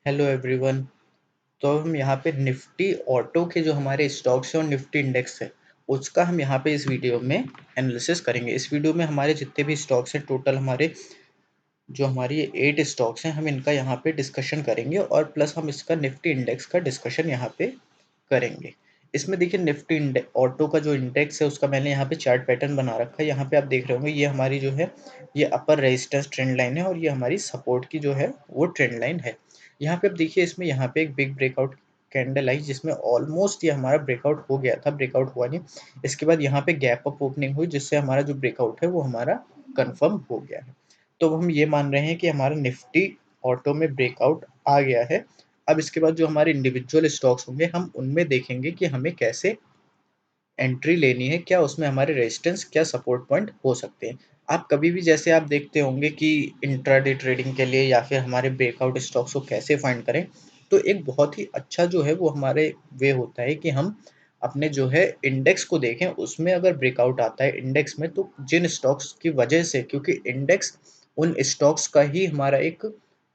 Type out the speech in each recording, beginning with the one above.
Hello everyone. तो हम यहाँ पे निफ्टी ऑटो के जो हमारे स्टॉक्स हैं और निफ्टी इंडेक्स है उसका हम यहाँ पे इस वीडियो में एनालिसिस करेंगे। इस वीडियो में हमारे जितने भी स्टॉक्स हैं टोटल हमारे जो हमारी 8 स्टॉक्स हैं हम इनका यहाँ पे डिस्कशन करेंगे और प्लस हम इसका निफ्टी इंडेक्स का डिस्कशन यहाँ पे करेंगे। इसमें देखिए निफ्टी ऑटो का जो इंडेक्स है उसका मैंने यहाँ पे चार्ट पैटर्न बना रखा है। यहाँ पे आप देख रहे होंगे ये हमारी जो है ये अपर रेजिस्टेंस ट्रेंड लाइन है और ये हमारी सपोर्ट की जो है वो ट्रेंड लाइन है। यहाँ पे आप देखिए इसमें यहाँ पे एक बिग ब्रेकआउट कैंडल आई जिसमें ऑलमोस्ट ये हमारा ब्रेकआउट हो गया था, ब्रेकआउट हुआ नहीं। इसके बाद यहाँ पे गैप अप ओपनिंग हुई जिससे हमारा जो ब्रेकआउट है वो हमारा कंफर्म हो गया है। तो हम ये मान रहे हैं कि हमारा निफ्टी ऑटो में ब्रेकआउट आ गया है। अब इसके बाद जो हमारे इंडिविजुअल स्टॉक्स होंगे हम उनमें देखेंगे कि हमें कैसे एंट्री लेनी है, क्या उसमें हमारे रेजिस्टेंस क्या सपोर्ट पॉइंट हो सकते हैं। आप कभी भी जैसे आप देखते होंगे कि इंट्राडे ट्रेडिंग के लिए या फिर हमारे ब्रेकआउट स्टॉक्स को कैसे फाइंड करें, तो एक बहुत ही अच्छा जो है वो हमारे वे होता है कि हम अपने जो है इंडेक्स को देखें, उसमें अगर ब्रेकआउट आता है इंडेक्स में तो जिन स्टॉक्स की वजह से, क्योंकि इंडेक्स उन स्टॉक्स का ही हमारा एक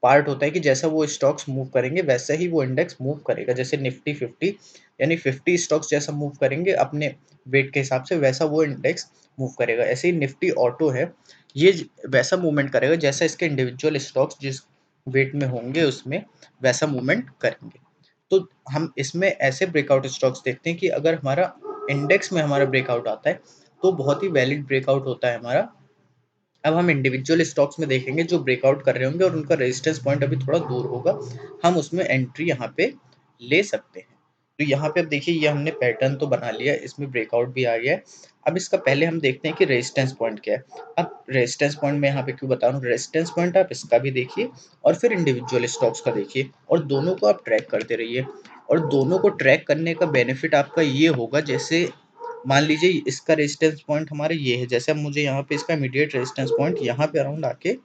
पार्ट होता है कि जैसा वो स्टॉक्स मूव करेंगे वैसा ही वो इंडेक्स मूव करेगा। जैसे निफ्टी 50 यानी 50 स्टॉक्स जैसा मूव करेंगे अपने वेट के हिसाब से वैसा वो इंडेक्स मूव करेगा। ऐसे ही निफ्टी ऑटो है, ये वैसा मूवमेंट करेगा जैसा इसके इंडिविजुअल स्टॉक्स जिस वेट में होंगे उसमें वैसा मूवमेंट करेंगे। तो हम इसमें ऐसे ब्रेकआउट स्टॉक्स देखते हैं कि अगर हमारा इंडेक्स में हमारा ब्रेकआउट आता है तो बहुत ही वैलिड ब्रेकआउट होता है हमारा। अब हम इंडिविजुअल स्टॉक्स में देखेंगे जो ब्रेकआउट कर रहे होंगे और उनका रेजिस्टेंस पॉइंट अभी थोड़ा दूर होगा, हम उसमें एंट्री यहाँ पे ले सकते हैं। तो यहाँ पे अब देखिए ये हमने पैटर्न तो बना लिया, इसमें ब्रेकआउट भी आ गया है। अब इसका पहले हम देखते हैं कि रेजिस्टेंस पॉइंट क्या है। अब रेजिस्टेंस पॉइंट मैं यहाँ पे क्यों बता रहा हूँ, रेजिस्टेंस पॉइंट आप इसका भी देखिए और फिर इंडिविजुअल स्टॉक्स का देखिए और दोनों को आप ट्रैक करते रहिए। और दोनों को ट्रैक करने का बेनिफिट आपका ये होगा, जैसे मान लीजिए इसका रेजिस्टेंस पॉइंट हमारा ये है, जैसे अब मुझे यहाँ पे इसका इमीडिएट रेजिस्टेंस पॉइंट यहाँ पे अराउंड आके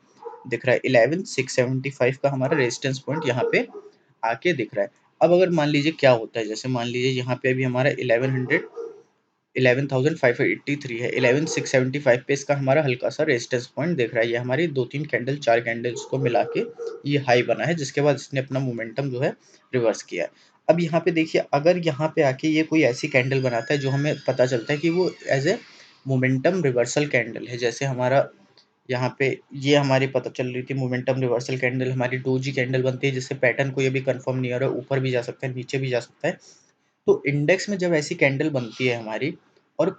दिख रहा है 11675 का हमारा रेजिस्टेंस पॉइंट यहाँ पे आके दिख रहा है। अब अगर मान लीजिए क्या होता है, जैसे मान लीजिए यहाँ पे अभी हमारा 11,583 है, 11,675 पे इसका हमारा हल्का सा रेजिस्टेंस पॉइंट दिख रहा है। ये हमारी 2-3 कैंडल 4 कैंडल्स को मिला के ये हाई बना है जिसके बाद इसने अपना मोमेंटम जो है रिवर्स किया है। अब यहाँ पे देखिए अगर यहाँ पे आके ये कोई ऐसी कैंडल बनाता है जो हमें पता चलता है कि वो as a momentum reversal candle है, जैसे हमारा यहाँ पे ये हमारी पता चल रही थी मोमेंटम रिवर्सल कैंडल हमारी डोजी कैंडल बनती है जिससे पैटर्न कोई अभी कंफर्म नहीं हो रहा है, ऊपर भी जा सकता है नीचे भी जा सकता है। तो इंडेक्स में जब ऐसी कैंडल बनती है हमारी और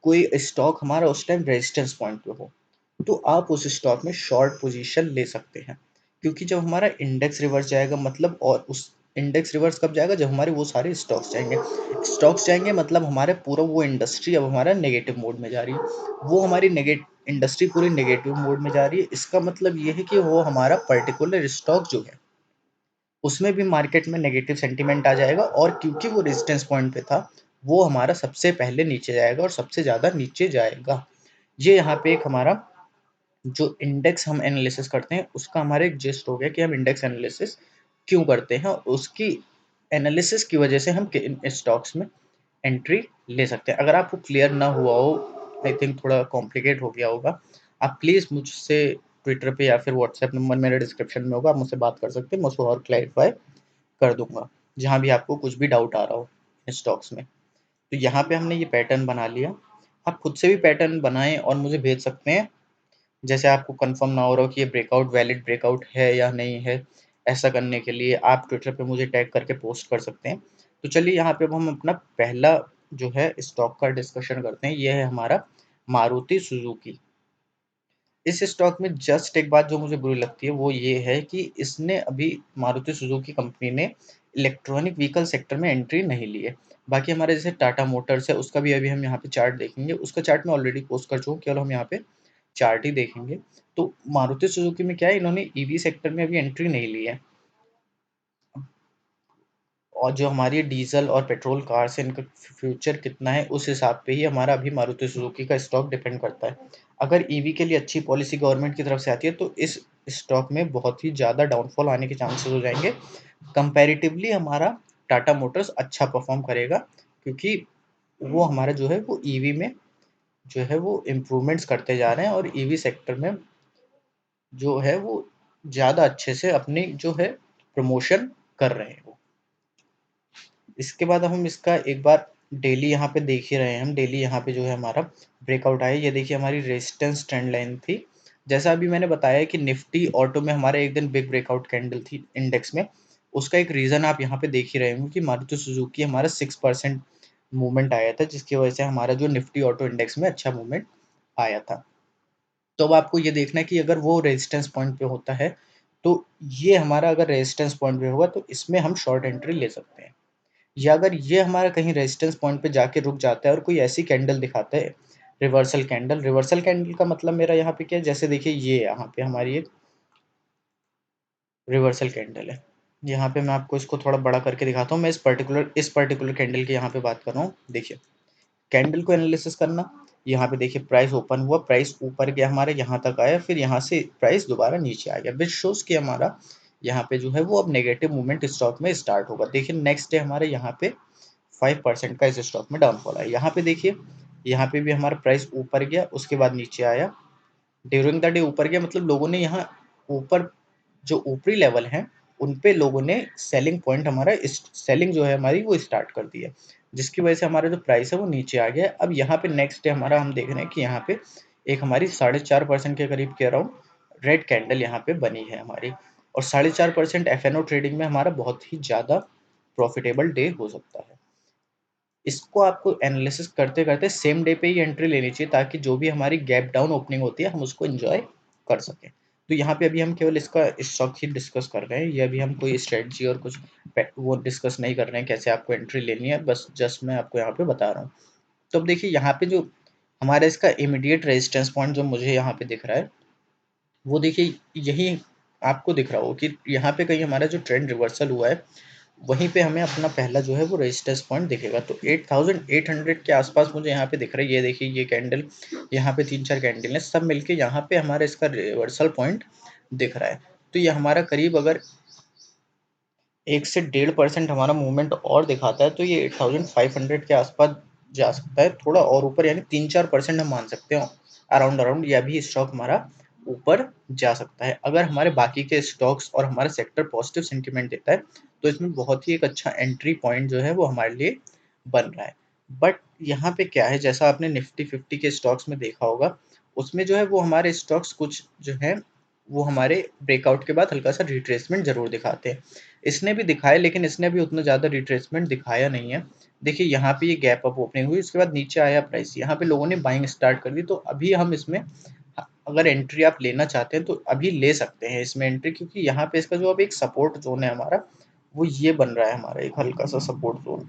कोई स्टॉक हमारा उस टाइम रेजिस्टेंस पॉइंट पे हो तो आप उस स्टॉक में शॉर्ट पोजीशन ले सकते हैं। क्योंकि जब हमारा इंडेक्स रिवर्स जाएगा मतलब, और उस इंडेक्स रिवर्स कब जाएगा, जब हमारे वो सारे स्टॉक्स जाएंगे। स्टॉक्स जाएंगे मतलब हमारे पूरा वो इंडस्ट्री अब हमारा नेगेटिव मोड में जा रही है, वो हमारी नेगेटिव इंडस्ट्री पूरी नेगेटिव मोड में जा रही है। इसका मतलब ये है कि वो हमारा पर्टिकुलर स्टॉक जो है उसमें भी मार्केट में नेगेटिव सेंटीमेंट आ जाएगा और क्योंकि वो रेजिस्टेंस पॉइंट पे था वो हमारा सबसे पहले नीचे जाएगा और सबसे ज़्यादा नीचे जाएगा। ये यहाँ पे एक हमारा जो इंडेक्स हम एनालिसिस करते हैं उसका हमारा एक जिस्ट हो गया कि हम इंडेक्स एनालिसिस क्यों करते हैं, उसकी एनालिसिस की वजह से हम इन स्टॉक्स में एंट्री ले सकते हैं। अगर आपको क्लियर ना हुआ हो, आई थिंक थोड़ा कॉम्प्लिकेट हो गया होगा, आप प्लीज़ मुझसे ट्विटर पे या फिर व्हाट्सएप नंबर मेरे डिस्क्रिप्शन में होगा, आप मुझसे बात कर सकते हैं, मैं उसको और क्लैरिफाई कर दूंगा जहाँ भी आपको कुछ भी डाउट आ रहा हो स्टॉक्स में। तो यहाँ पे हमने ये पैटर्न बना लिया। आप खुद से भी पैटर्न बनाएं और मुझे भेज सकते हैं जैसे आपको कंफर्म ना हो रहा हो कि ये ब्रेकआउट वैलिड ब्रेकआउट है या नहीं है। ऐसा करने के लिए आप ट्विटर पे मुझे टैग करके पोस्ट कर सकते हैं। तो चलिए यहाँ पे अब हम अपना पहला जो है स्टॉक का डिस्कशन करते हैं, ये है हमारा मारुति सुजुकी। इस स्टॉक में जस्ट एक बात जो मुझे बुरी लगती है वो ये है कि इसने अभी मारुति सुजुकी कंपनी ने इलेक्ट्रॉनिक व्हीकल सेक्टर में एंट्री नहीं ली है। बाकी हमारे जैसे टाटा मोटर्स है उसका भी अभी हम यहाँ पे चार्ट देखेंगे, उसका चार्ट मैं ऑलरेडी पोस्ट कर चुका हूँ, केवल हम यहाँ पे चार्ट ही देखेंगे। तो मारुति सुजुकी में क्या है, इन्होंने ईवी सेक्टर में अभी एंट्री नहीं ली है। और जो हमारी डीजल और पेट्रोल कार्स है इनका फ्यूचर कितना है उस हिसाब पे ही हमारा अभी मारुति सुजुकी का स्टॉक डिपेंड करता है। अगर ईवी के लिए अच्छी पॉलिसी गवर्नमेंट की तरफ से आती है तो इस स्टॉक में बहुत ही ज़्यादा डाउनफॉल आने के चांसेस हो जाएंगे। कंपैरेटिवली हमारा टाटा मोटर्स अच्छा परफॉर्म करेगा क्योंकि वो हमारा जो है वो ईवी में जो है वो इम्प्रूवमेंट्स करते जा रहे हैं और ईवी सेक्टर में जो है वो ज़्यादा अच्छे से अपनी जो है प्रमोशन कर रहे हैं वो। इसके बाद हम इसका एक बार डेली यहाँ पे देख ही रहे हैं, हम डेली यहाँ पे जो है हमारा ब्रेकआउट आया। ये देखिए हमारी रेजिस्टेंस ट्रेंड लाइन थी। जैसा अभी मैंने बताया कि निफ्टी ऑटो में हमारा एक दिन बिग ब्रेकआउट कैंडल थी इंडेक्स में, उसका एक रीज़न आप यहाँ पे देख ही रहे होंगे कि मारुति सुजुकी हमारा 6% मूवमेंट आया था, जिसकी वजह से हमारा जो निफ्टी ऑटो इंडेक्स में अच्छा मूवमेंट आया था। तो अब आपको ये देखना है कि अगर वो रेजिस्टेंस पॉइंट पे होता है, तो ये हमारा अगर रेजिस्टेंस पॉइंट पे होगा तो इसमें हम शॉर्ट एंट्री ले सकते हैं। या अगर ये हमारा कहीं रेजिस्टेंस पॉइंट पे जाके रुक जाता है और कोई ऐसी कैंडल दिखाता है, रिवर्सल कैंडल का मतलब मेरा यहाँ पे क्या है, जैसे देखिए ये यहाँ पे हमारी एक रिवर्सल कैंडल है। यहाँ पे मैं आपको इसको थोड़ा बड़ा करके दिखाता हूँ। मैं इस पर्टिकुलर कैंडल की यहाँ पे बात कर रहा हूँ। देखिए कैंडल को एनालिसिस करना, यहाँ पे देखिए प्राइस ओपन हुआ, प्राइस ऊपर गया हमारे यहाँ तक आया, फिर यहाँ से प्राइस दोबारा नीचे आ गया, विच शोज कि हमारा यहाँ पे जो है वो अब नेगेटिव मूवमेंट स्टॉक में स्टार्ट होगा। देखिए नेक्स्ट डे हमारे यहाँ पे 5% का इस स्टॉक में डाउनफॉल आया। यहाँ पे देखिए यहाँ पे भी हमारा प्राइस ऊपर गया, उसके बाद नीचे आया, ड्यूरिंग द डे ऊपर गया, मतलब लोगों ने यहाँ ऊपर जो ऊपरी लेवल हैं उन पे लोगों ने सेलिंग पॉइंट हमारा सेलिंग जो है हमारी वो स्टार्ट कर दी है, जिसकी वजह से हमारा जो प्राइस है वो नीचे आ गया है। अब यहाँ पे नेक्स्ट डे हमारा हम देख रहे हैं कि यहाँ पे एक हमारी 4.5% के करीब के अराउंड रेड कैंडल यहाँ पे बनी है हमारी, और 4.5% एफ ट्रेडिंग में हमारा बहुत ही ज़्यादा प्रॉफिटेबल डे हो सकता है। इसको आपको एनालिसिस करते करते सेम डे पे ही एंट्री लेनी चाहिए, ताकि जो भी हमारी गैप डाउन ओपनिंग होती है हम उसको एंजॉय कर सकें। तो यहाँ पे अभी हम केवल इसका स्टॉक ही डिस्कस कर रहे हैं, ये अभी हम कोई स्ट्रेटजी और कुछ वो डिस्कस नहीं कर रहे हैं कैसे आपको एंट्री लेनी है, बस जस्ट मैं आपको यहाँ पे बता रहा हूँ। तो अब देखिए यहाँ पे जो हमारा इसका इमीडिएट रेजिस्टेंस पॉइंट जो मुझे यहाँ पे दिख रहा है, वो देखिए यही आपको दिख रहा हो कि यहाँ पे कहीं हमारा जो ट्रेंड रिवर्सल हुआ है, वहीं पे हमें अपना पहला जो है वो रेजिस्टेंस पॉइंट दिखेगा। तो 8800 के आसपास मुझे यहाँ पे दिख रहा है। ये देखिए ये कैंडल, यहाँ पे 3-4 कैंडल है, सब मिलके यहाँ पे हमारा इसका रिवर्सल पॉइंट दिख रहा है। तो ये हमारा करीब अगर 1 से 1.5% हमारा मूवमेंट और दिखाता है, तो ये 8500 के आसपास जा सकता है, थोड़ा और ऊपर, यानी 3-4% हम मान सकते हो अराउंड अराउंड, या भी स्टॉक हमारा ऊपर जा सकता है। अगर हमारे बाकी के स्टॉक्स और हमारा सेक्टर पॉजिटिव सेंटीमेंट देता है, तो इसमें बहुत ही एक अच्छा एंट्री पॉइंट जो है वो हमारे लिए बन रहा है। बट यहाँ पे क्या है, जैसा आपने निफ्टी 50 के स्टॉक्स में देखा होगा, उसमें जो है वो हमारे स्टॉक्स कुछ जो है वो हमारे ब्रेकआउट के बाद हल्का सा रिट्रेसमेंट जरूर दिखाते हैं। इसने भी दिखाया, लेकिन इसने भी उतना ज़्यादा रिट्रेसमेंट दिखाया नहीं है। देखिए यहाँ पे ये गैप अप ओपनिंग हुई, उसके बाद नीचे आया प्राइस, यहाँ पे लोगों ने बाइंग स्टार्ट कर दी। तो अभी हम इसमें अगर एंट्री आप लेना चाहते हैं तो अभी ले सकते हैं इसमें एंट्री, क्योंकि यहाँ पे इसका जो अब एक सपोर्ट जोन है हमारा, वो ये बन रहा है हमारा एक हल्का सा सपोर्ट जोन।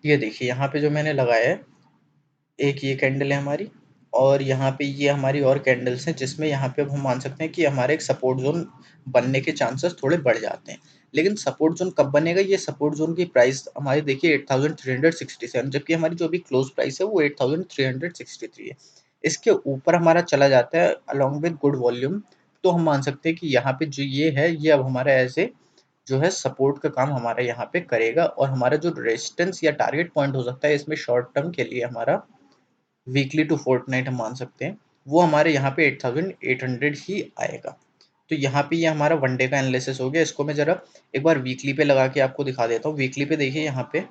ये देखिए यहाँ पे जो मैंने लगाया है, एक ये कैंडल है हमारी, और यहाँ पे ये हमारी और कैंडल्स हैं, जिसमें यहाँ पे अब हम मान सकते हैं कि हमारे एक सपोर्ट जोन बनने के चांसेस थोड़े बढ़ जाते हैं। लेकिन सपोर्ट जोन कब बनेगा, ये सपोर्ट जोन की प्राइस हमारी देखिए 8367, जबकि हमारी जो अभी क्लोज प्राइस है वो 8363 है। इसके ऊपर हमारा चला जाता है अलॉन्ग विद गुड वॉल्यूम, तो हम मान सकते हैं कि यहाँ पे जो ये है ये अब हमारा ऐसे जो है सपोर्ट का काम हमारा यहाँ पे करेगा, और हमारा जो रेजिस्टेंस या टारगेट पॉइंट हो सकता है इसमें शॉर्ट टर्म के लिए हमारा वीकली टू फोर्टनाइट हम मान सकते हैं, वो हमारे यहाँ पे 8800 ही आएगा। तो यहाँ पे ये हमारा वन डे का एनालिसिस हो गया। इसको मैं जरा एक बार वीकली पे लगा के आपको दिखा देता हूँ। वीकली पे देखिए यहाँ पे,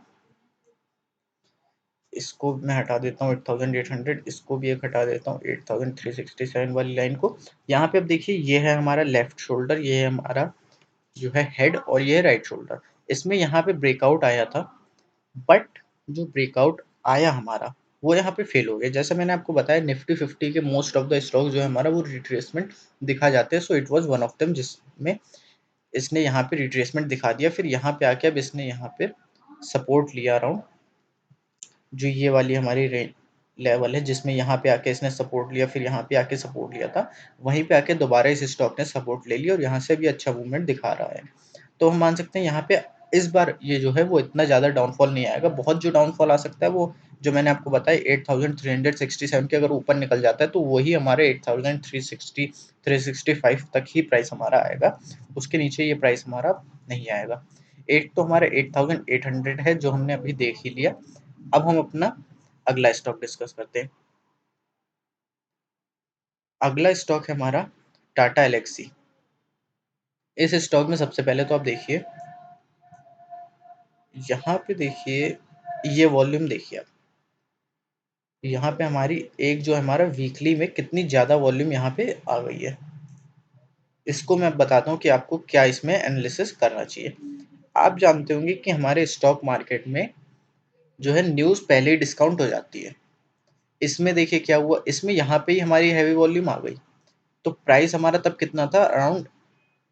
इसको मैं हटा देता हूँ 8800, इसको भी एक हटा देता हूँ 8367 वाली लाइन को। यहाँ पे अब देखिए ये है हमारा लेफ्ट शोल्डर, ये है हमारा जो है हेड, और ये है राइट शोल्डर। इसमें यहाँ पे ब्रेकआउट आया था, बट जो ब्रेकआउट आया हमारा वो यहाँ पे फेल हो गया। जैसा मैंने आपको बताया निफ्टी 50 के मोस्ट ऑफ द स्टॉक जो है हमारा वो रिट्रेसमेंट दिखा जाते हैं, so it was one of them, जिसमें इसने यहाँ पे रिट्रेसमेंट दिखा दिया। फिर यहाँ पे आके अब इसने यहाँ पे सपोर्ट लिया अराउंड जो ये वाली हमारी लेवल है, जिसमें यहाँ पे आके इसने सपोर्ट लिया, फिर यहाँ पे आके सपोर्ट लिया था, वहीं पे आके दोबारा इस स्टॉक ने सपोर्ट ले लिया, और यहाँ से भी अच्छा मूवमेंट दिखा रहा है। तो हम मान सकते हैं यहाँ पे इस बार ये जो है वो इतना ज़्यादा डाउनफॉल नहीं आएगा। बहुत जो डाउनफॉल आ सकता है वो जो मैंने आपको बताया 8367 के अगर ऊपर निकल जाता है, तो वही हमारे 8360 365 तक ही प्राइस हमारा आएगा, उसके नीचे ये प्राइस हमारा नहीं आएगा। एक तो हमारा 8800 है जो हमने अभी देख ही लिया। अब हम अपना अगला स्टॉक डिस्कस करते हैं। अगला स्टॉक है हमारा टाटा एलेक्सी। इस स्टॉक में सबसे पहले तो आप देखिए, यहाँ पे देखिए, ये वॉल्यूम देखिए आप, यहाँ पे हमारी एक जो हमारा वीकली में कितनी ज़्यादा वॉल्यूम यहाँ पे आ गई है। इसको मैं बताता हूँ कि आपको क्या इसमें एनालिसिस करना चाहिए। आप जानते होंगे कि हमारे स्टॉक मार्केट में जो है न्यूज़ पहले ही डिस्काउंट हो जाती है। इसमें देखिए क्या हुआ, इसमें यहाँ पे ही हमारी हैवी वॉल्यूम आ गई। तो प्राइस हमारा तब कितना था, अराउंड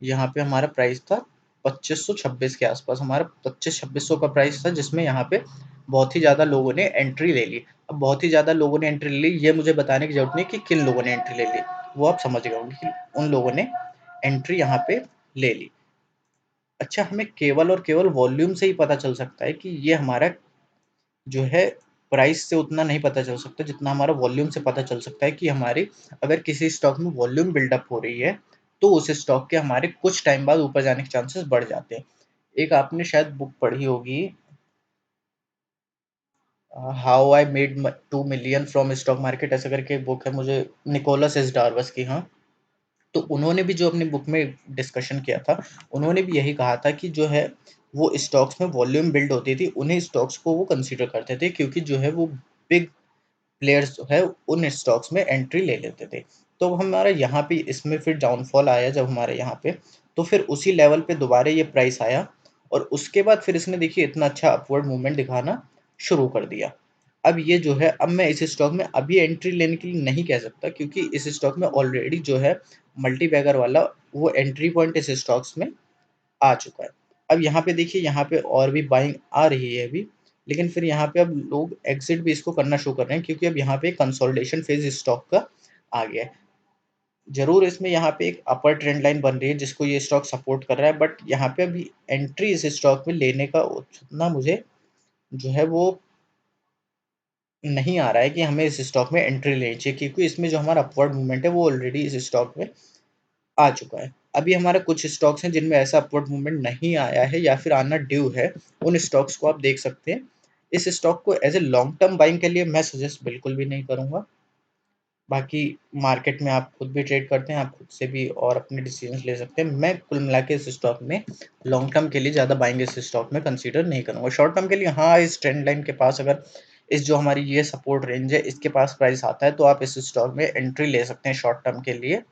यहाँ पे हमारा प्राइस था 2526 के आसपास, हमारा 2500-2600 का प्राइस था, जिसमें यहाँ पे बहुत ही ज़्यादा लोगों ने एंट्री ले ली। अब बहुत ही ज़्यादा लोगों ने एंट्री ले ली, ये मुझे बताने की जरूरत नहीं कि किन लोगों ने एंट्री ले ली, वो आप समझ गए होंगे कि उन लोगों ने एंट्री यहाँ पे ले ली। अच्छा, हमें केवल और केवल वॉल्यूम से ही पता चल सकता है कि ये हमारा जो है, प्राइस से उतना नहीं पता चल सकता जितना हमारा वॉल्यूम से पता चल सकता है कि हमारी अगर किसी स्टॉक में वॉल्यूम बिल्डअप हो रही है तो उस स्टॉक के हमारे कुछ टाइम बाद ऊपर जाने के चांसेस बढ़ जाते हैं। एक आपने शायद बुक पढ़ी होगी, how I made 2 million from stock market, ऐसा करके एक बुक है, मुझे निकोलस एस डार्वस की। हाँ, तो उन्होंने भी जो अपनी बुक में डिस्कशन किया था, उन्होंने भी यही कहा था कि जो है वो स्टॉक्स में वॉल्यूम बिल्ड होती थी, उन्हीं स्टॉक्स को वो कंसीडर करते थे, क्योंकि जो है वो बिग प्लेयर्स जो है उन स्टॉक्स में एंट्री ले लेते थे। तो हमारा यहाँ पे इसमें फिर डाउनफॉल आया जब हमारे यहाँ पे, तो फिर उसी लेवल पे दोबारा ये प्राइस आया, और उसके बाद फिर इसने देखिए इतना अच्छा अपवर्ड मूवमेंट दिखाना शुरू कर दिया। अब ये जो है, अब मैं इस स्टॉक में अभी एंट्री लेने के लिए नहीं कह सकता, क्योंकि इस स्टॉक में ऑलरेडी जो है मल्टी बैगर वाला वो एंट्री पॉइंट इस स्टॉक्स में आ चुका है। अब यहाँ पे देखिए, यहाँ पे और भी बाइंग आ रही है अभी, लेकिन फिर यहाँ पे अब लोग एग्जिट भी इसको करना शुरू कर रहे हैं, क्योंकि अब यहाँ पे कंसोलिडेशन फेज इस स्टॉक का आ गया है। जरूर इसमें यहाँ पे एक अपर ट्रेंड लाइन बन रही है जिसको ये स्टॉक सपोर्ट कर रहा है, बट यहाँ पे अभी एंट्री इस स्टॉक में लेने का उतना मुझे जो है वो नहीं आ रहा है कि हमें इस स्टॉक में एंट्री लेनी चाहिए, क्योंकि इसमें जो हमारा अपवर्ड मूवमेंट है वो ऑलरेडी इस स्टॉक में आ चुका है। अभी हमारा कुछ स्टॉक्स हैं जिनमें ऐसा अपवर्ड मूवमेंट नहीं आया है या फिर आना ड्यू है, उन स्टॉक्स को आप देख सकते हैं। इस स्टॉक को as a long term buying के लिए मैं सजेस्ट बिल्कुल भी नहीं करूंगा। बाकी मार्केट में आप खुद भी ट्रेड करते हैं, आप खुद से भी और अपने डिसीजंस ले सकते हैं। मैं कुल मिला के इस स्टॉक में लॉन्ग टर्म के लिए ज़्यादा बाइंग इस स्टॉक में कंसीडर नहीं करूंगा। शॉर्ट टर्म के लिए हाँ, इस ट्रेंड लाइन के पास अगर इस जो हमारी ये सपोर्ट रेंज है इसके पास प्राइस आता है तो आप इस स्टॉक में एंट्री ले सकते हैं शॉर्ट टर्म के लिए।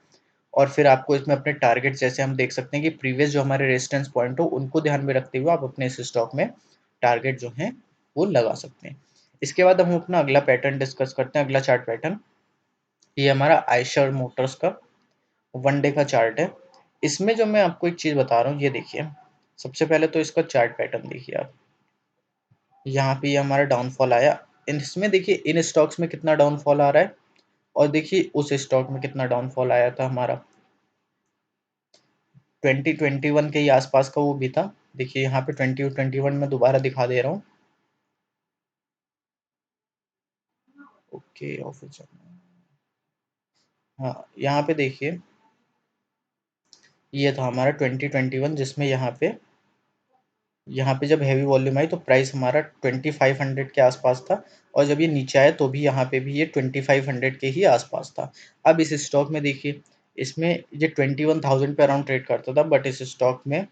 और फिर आपको इसमें अपने टारगेट, जैसे हम देख सकते हैं कि प्रीवियस जो हमारे रेजिस्टेंस पॉइंट हो उनको ध्यान में रखते हुए आप अपने इस स्टॉक में टारगेट जो है वो लगा सकते हैं। इसके बाद हम अपना अगला पैटर्न डिस्कस करते हैं, अगला चार्ट पैटर्न। ये हमारा आयशर मोटर्स का वन डे का चार्ट है। इसमें जो मैं आपको एक चीज बता रहा हूँ, ये देखिए, सबसे पहले तो इसका चार्ट पैटर्न देखिए आप, यहाँ पे ये हमारा डाउनफॉल आया। इसमें देखिए इन स्टॉक्स में कितना डाउनफॉल आ रहा है, और देखिए उस स्टॉक में कितना डाउनफॉल आया था हमारा, 2021 के ही आसपास का वो भी था। देखिए यहाँ पे 2021 में दोबारा दिखा दे रहा हूँ। ओके, ऑफिस हाँ, यहाँ पे देखिए, ये था हमारा 2021, जिसमें यहाँ पे जब हैवी वॉल्यूम आई तो प्राइस हमारा 2500 के आसपास था, और जब ये नीचे आया तो भी यहाँ पे भी ये 2500 के ही आसपास था। अब इस स्टॉक में देखिए, इसमें ये 21,000 पे अराउंड ट्रेड करता था, बट इस स्टॉक में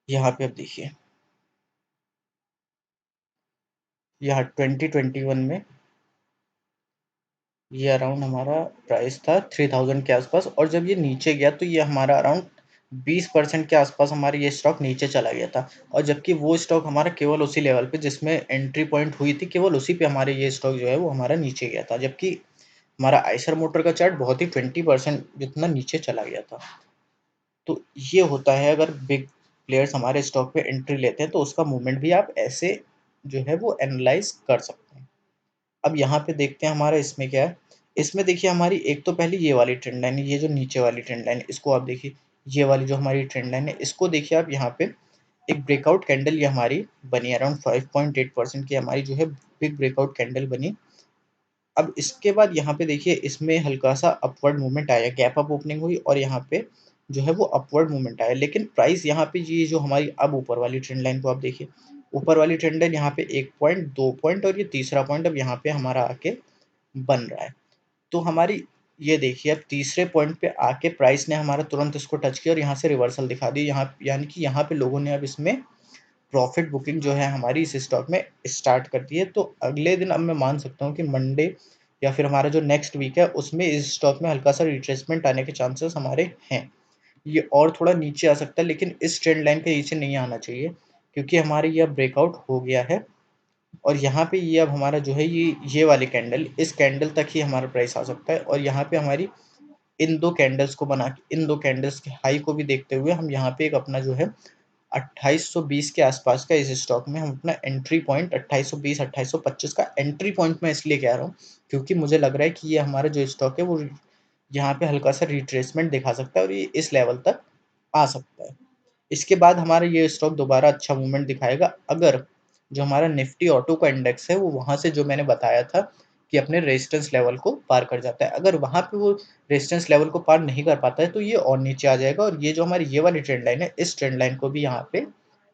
यहाँ पे अब देखिए, यहाँ 2021 में ये अराउंड हमारा प्राइस था 3000 के आसपास, और जब ये नीचे गया तो ये हमारा अराउंड 20% के आसपास हमारा ये स्टॉक नीचे चला गया था। और जबकि वो स्टॉक हमारा केवल उसी लेवल पे जिसमें एंट्री पॉइंट हुई थी, केवल उसी पे हमारे ये स्टॉक जो है वो हमारा नीचे गया था, जबकि हमारा आइसर मोटर का चार्ट बहुत ही 20% जितना नीचे चला गया था। तो ये होता है, अगर बिग प्लेयर्स हमारे स्टॉक पे एंट्री लेते हैं तो उसका मूवमेंट भी आप ऐसे जो है वो एनालाइज कर सकते हैं। अब यहाँ पे देखते हैं हमारा इसमें क्या है। इसमें देखिए हमारी एक तो पहले ये वाली ट्रेंड लाइन है, ये जो नीचे वाली ट्रेंड लाइन है इसको आप देखिए, ये वाली जो हमारी ट्रेंड लाइन है इसको देखिए आप, यहाँ पे एक ब्रेकआउट कैंडल ये हमारी बनी, अराउंड 5.8% की हमारी जो है बिग ब्रेकआउट कैंडल बनी। अब इसके बाद यहाँ पे देखिए इसमें हल्का सा अपवर्ड मूवमेंट आया, गैप अप ओपनिंग हुई और यहाँ पे जो है वो अपवर्ड मूवमेंट आया, लेकिन प्राइस यहाँ पे ये जो हमारी अब ऊपर वाली ट्रेंड लाइन को आप देखिए, ऊपर वाली ट्रेंड लाइन यहाँ पे 1 पॉइंट, 2 पॉइंट और ये तीसरा पॉइंट अब यहाँ पे हमारा आके बन रहा है। तो हमारी ये देखिए अब तीसरे पॉइंट पे आके प्राइस ने हमारा तुरंत इसको टच किया और यहाँ से रिवर्सल दिखा दी, यहाँ यानी कि यहाँ पे लोगों ने अब इसमें प्रॉफिट बुकिंग जो है हमारी इस स्टॉक में स्टार्ट कर दी है। तो अगले दिन अब मैं मान सकता हूँ कि मंडे या फिर हमारा जो नेक्स्ट वीक है उसमें इस स्टॉक में हल्का सा रिट्रेसमेंट आने के चांसेस हमारे हैं। ये और थोड़ा नीचे आ सकता है लेकिन इस ट्रेंड लाइन के नीचे नहीं आना चाहिए, क्योंकि हमारे ये ब्रेकआउट हो गया है और यहाँ पे ये अब हमारा जो है ये वाली कैंडल, इस कैंडल तक ही हमारा प्राइस आ सकता है। और यहाँ पे हमारी इन दो कैंडल्स को बना के, इन दो कैंडल्स के हाई को भी देखते हुए हम यहाँ पे एक अपना जो है 2820 के आसपास का इस स्टॉक में हम अपना एंट्री पॉइंट 2820 2825 का एंट्री पॉइंट मैं इसलिए कह रहा हूँ क्योंकि मुझे लग रहा है कि ये हमारा जो स्टॉक है वो यहाँ पे हल्का सा रिट्रेसमेंट दिखा सकता है और ये इस लेवल तक आ सकता है। इसके बाद हमारा ये स्टॉक दोबारा अच्छा मूवमेंट दिखाएगा अगर जो हमारा निफ्टी ऑटो का इंडेक्स है वो वहां से जो मैंने बताया था कि अपने रेजिस्टेंस लेवल को पार कर जाता है। अगर वहां पे वो रेजिस्टेंस लेवल को पार नहीं कर पाता है तो ये और नीचे आ जाएगा और ये जो हमारी ये वाली ट्रेंड लाइन है इस ट्रेंड लाइन को भी यहाँ पे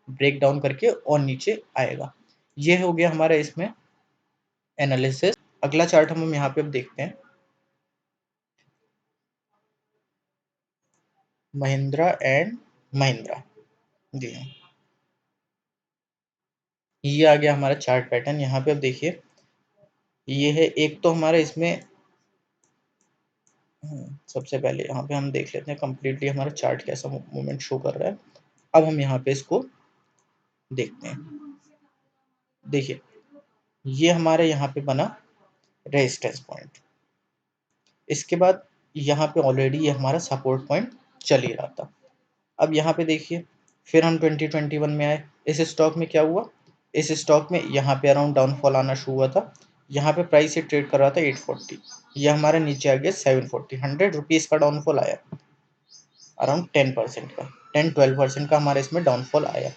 ब्रेक डाउन करके और नीचे आएगा। ये हो गया हमारा इसमें एनालिसिस। अगला चार्ट हम यहाँ पे अब देखते हैं, महिंद्रा एंड महिंद्रा। जी हाँ, ये आ गया हमारा चार्ट पैटर्न। यहाँ पे अब देखिए ये है एक तो हमारा इसमें सबसे पहले यहाँ पे हम देख लेते हैं कम्प्लीटली हमारा चार्ट कैसा मूवमेंट शो कर रहा है। अब हम यहाँ पे इसको देखते हैं। देखिए ये हमारे यहाँ पे बना रेजिस्टेंस पॉइंट, इसके बाद यहाँ पे ऑलरेडी ये हमारा सपोर्ट पॉइंट चल ही रहा था। अब यहाँ पे देखिए फिर हम 2021 में आए, इस स्टॉक में क्या हुआ, इस स्टॉक में यहाँ पे अराउंड डाउनफॉल आना शुरू हुआ था। यहाँ पे प्राइस ये ट्रेड कर रहा था 840, ये हमारा नीचे आ गया 740, 100 रुपीज़ का डाउनफॉल आया, अराउंड 10% का, 10-12% का हमारा इसमें डाउनफॉल आया,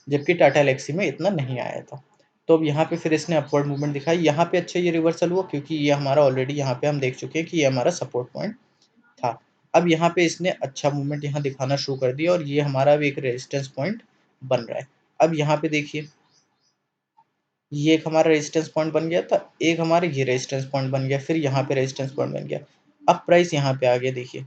जबकि टाटा एलेक्सी में इतना नहीं आया था। तो अब यहाँ पे फिर इसने अपवर्ड मूवमेंट दिखाई, यहाँ पे अच्छा ये रिवर्सल हुआ क्योंकि ये हमारा ऑलरेडी यहाँ पे हम देख चुके हैं कि ये हमारा सपोर्ट पॉइंट था। अब यहाँ पे इसने अच्छा मूवमेंट यहाँ दिखाना शुरू कर दिया और ये हमारा भी एक रेजिस्टेंस पॉइंट बन रहा है। अब यहाँ पे देखिए ये एक हमारा रेजिस्टेंस पॉइंट बन गया था, एक हमारा ये रेजिस्टेंस पॉइंट बन गया, फिर यहाँ पे रेजिस्टेंस पॉइंट बन गया। अब प्राइस यहाँ पे आ गया, देखिए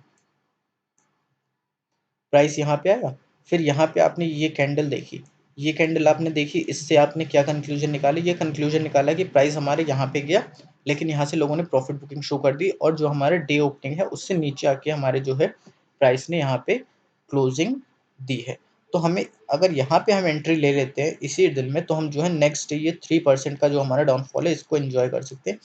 प्राइस यहाँ पे आया, फिर यहाँ पे आपने ये कैंडल देखी, ये कैंडल आपने देखी, इससे आपने क्या कंक्लूजन निकाली, ये कंक्लूजन निकाला कि प्राइस हमारे यहाँ पे गया लेकिन यहाँ से लोगों ने प्रॉफिट बुकिंग शो कर दी और जो हमारे डे ओपनिंग है उससे नीचे आके हमारे जो है प्राइस ने यहाँ पे क्लोजिंग दी है। तो हमें अगर यहाँ पे हम एंट्री ले लेते हैं इसी दिन में तो हम जो है नेक्स्ट डे ये 3% का जो हमारा डाउनफॉल है इसको एंजॉय कर सकते हैं।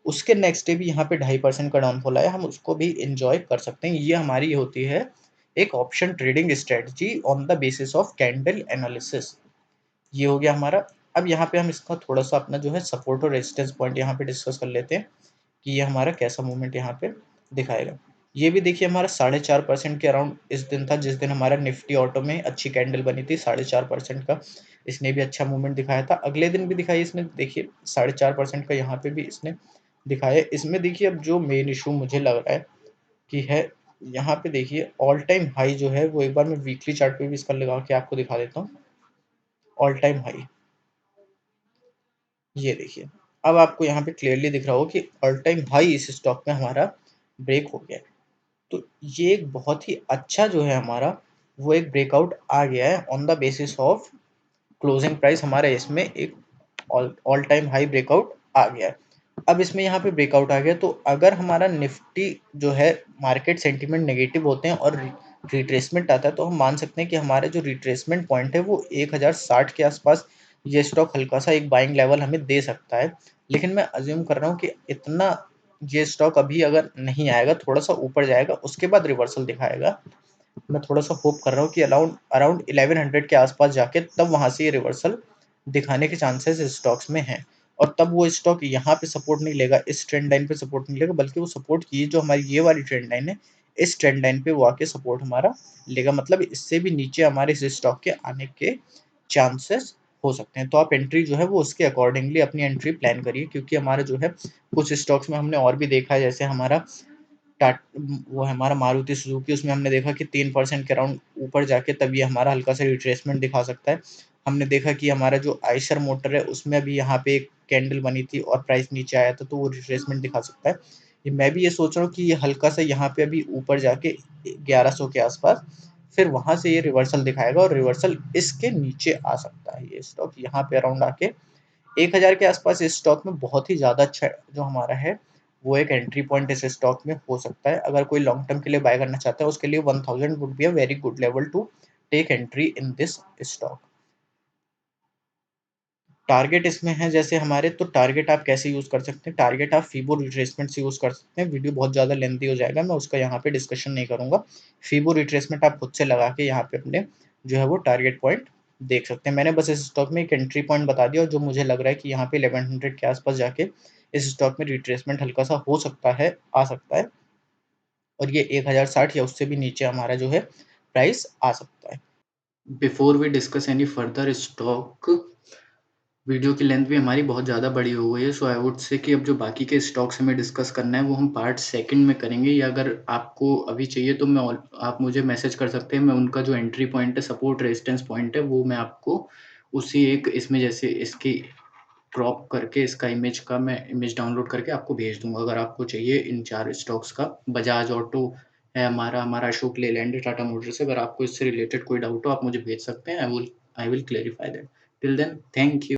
उसके नेक्स्ट डे भी यहाँ पे 2.5% का डाउनफॉल आया, हम उसको भी एंजॉय कर सकते हैं। ये हमारी होती है एक option trading strategy on the basis of candle analysis. ये हो गया हमारा। अब यहाँ पे हम इसका थोड़ा सा अपना जो है सपोर्ट और रेजिस्टेंस पॉइंट यहाँ पे डिस्कस कर लेते हैं कि ये हमारा कैसा मूवमेंट यहाँ पे दिखाएगा। ये भी देखिए हमारा 4.5% के अराउंड इस दिन था जिस दिन हमारा निफ्टी ऑटो में अच्छी कैंडल बनी थी, 4.5% का इसने भी अच्छा मूवमेंट दिखाया था। अगले दिन भी दिखाई इसने, देखिए 4.5% का यहाँ पे भी इसने दिखाया। इसमें देखिए अब जो मेन इशू मुझे लग रहा है कि है, यहाँ पे देखिए ऑल टाइम हाई जो है वो एक बार मैं वीकली चार्ट पे भी इसका लगा के आपको दिखा देता हूँ। ऑल टाइम हाई ये देखिए, अब आपको यहाँ पे क्लियरली दिख रहा हो कि ऑल टाइम हाई इस स्टॉक में हमारा ब्रेक हो गया है। तो ये एक बहुत ही अच्छा जो है हमारा वो एक ब्रेकआउट आ गया है on the basis of closing price, हमारे इसमें एक ऑल टाइम हाई ब्रेकआउट आ गया है। अब इसमें यहाँ पे ब्रेकआउट आ गया तो अगर हमारा निफ्टी जो है मार्केट सेंटीमेंट नेगेटिव होते हैं और रिट्रेसमेंट आता है तो हम मान सकते हैं कि हमारा जो रिट्रेसमेंट पॉइंट है वो 1060 के आसपास ये स्टॉक हल्का सा एक बाइंग लेवल हमें दे सकता है। लेकिन मैं अज्यूम कर रहा हूँ कि इतना ये स्टॉक अभी अगर नहीं आएगा, थोड़ा सा ऊपर जाएगा उसके बाद रिवर्सल दिखाएगा। मैं थोड़ा सा होप कर रहा हूँ कि अराउंड अराउंड 1100 के आसपास जाके तब वहां से ये रिवर्सल दिखाने के चांसेस स्टॉक्स में हैं। और तब वो स्टॉक यहाँ पे सपोर्ट नहीं लेगा, इस ट्रेंड लाइन पे सपोर्ट नहीं लेगा, बल्कि वो सपोर्ट की जो हमारी ये वाली ट्रेंड लाइन है इस ट्रेंड लाइन पे वो आके सपोर्ट हमारा लेगा, मतलब इससे भी नीचे हमारे इस स्टॉक के आने के चांसेस हो सकते हैं। तो आप एंट्री जो है वो उसके अकॉर्डिंगली अपनी एंट्री प्लान करिए, क्योंकि हमारे जो है कुछ स्टॉक्स में हमने और भी देखा है, जैसे हमारा टाट वो है हमारा मारुति सुजुकी, उसमें हमने देखा कि 3% के अराउंड ऊपर जाके तब ये हमारा हल्का सा रिट्रेसमेंट दिखा सकता है। हमने देखा कि हमारा जो आयशर मोटर है उसमें अभी यहाँ पे एक कैंडल बनी थी और प्राइस नीचे आया था तो वो रिट्रेसमेंट दिखा सकता है। मैं भी ये सोच रहा हूँ कि ये हल्का सा यहाँ पे अभी ऊपर जाके 1100 के आसपास, फिर वहां से ये रिवर्सल दिखाएगा और रिवर्सल इसके नीचे आ सकता है। ये स्टॉक यहाँ पे अराउंड आके 1000 के आसपास इस स्टॉक में बहुत ही ज़्यादा अच्छा जो हमारा है वो एक एंट्री पॉइंट इस स्टॉक में हो सकता है। अगर कोई लॉन्ग टर्म के लिए बाय करना चाहता है उसके लिए 1000 would be a very good level to take entry in this stock. Target इसमें है जैसे हमारे, तो टारगेट आप कैसे यूज़ कर सकते हैं, टारगेट आप फीबो रिट्रेसमेंट से यूज़ कर सकते हैं। वीडियो बहुत ज़्यादा लेंथी हो जाएगा, मैं उसका यहाँ पे डिस्कशन नहीं करूँगा। फीबो रिट्रेसमेंट आप खुद से लगा के यहाँ पे अपने जो है वो टारगेट पॉइंट देख सकते हैं। मैंने बस इस स्टॉक में एक एंट्री पॉइंट बता दिया और जो मुझे लग रहा है कि यहाँ पे 1100 के आसपास जाके इस स्टॉक में रिट्रेसमेंट हल्का सा हो सकता है, आ सकता है, और ये 1060 या उससे भी नीचे हमारा जो है प्राइस आ सकता है। Before we discuss any further stock, video की लेंथ भी हमारी बहुत ज़्यादा बड़ी हो गई है, सो आई वुड से कि अब जो बाकी के स्टॉक्स हमें डिस्कस करना है वो हम पार्ट सेकंड में करेंगे, या अगर आपको अभी चाहिए तो आप मुझे मैसेज कर सकते हैं। मैं उनका जो एंट्री पॉइंट है, सपोर्ट रेजिस्टेंस पॉइंट है, वो मैं आपको उसी एक इसमें जैसे इसकी क्रॉप करके इसका इमेज का मैं इमेज डाउनलोड करके आपको भेज दूंगा। अगर आपको चाहिए इन 4 स्टॉक्स का, बजाज ऑटो है हमारा अशोक लेलैंड, टाटा मोटर्स, अगर आपको इससे रिलेटेड कोई डाउट हो आप मुझे भेज सकते हैं। I will clarify that. Till then, thank you.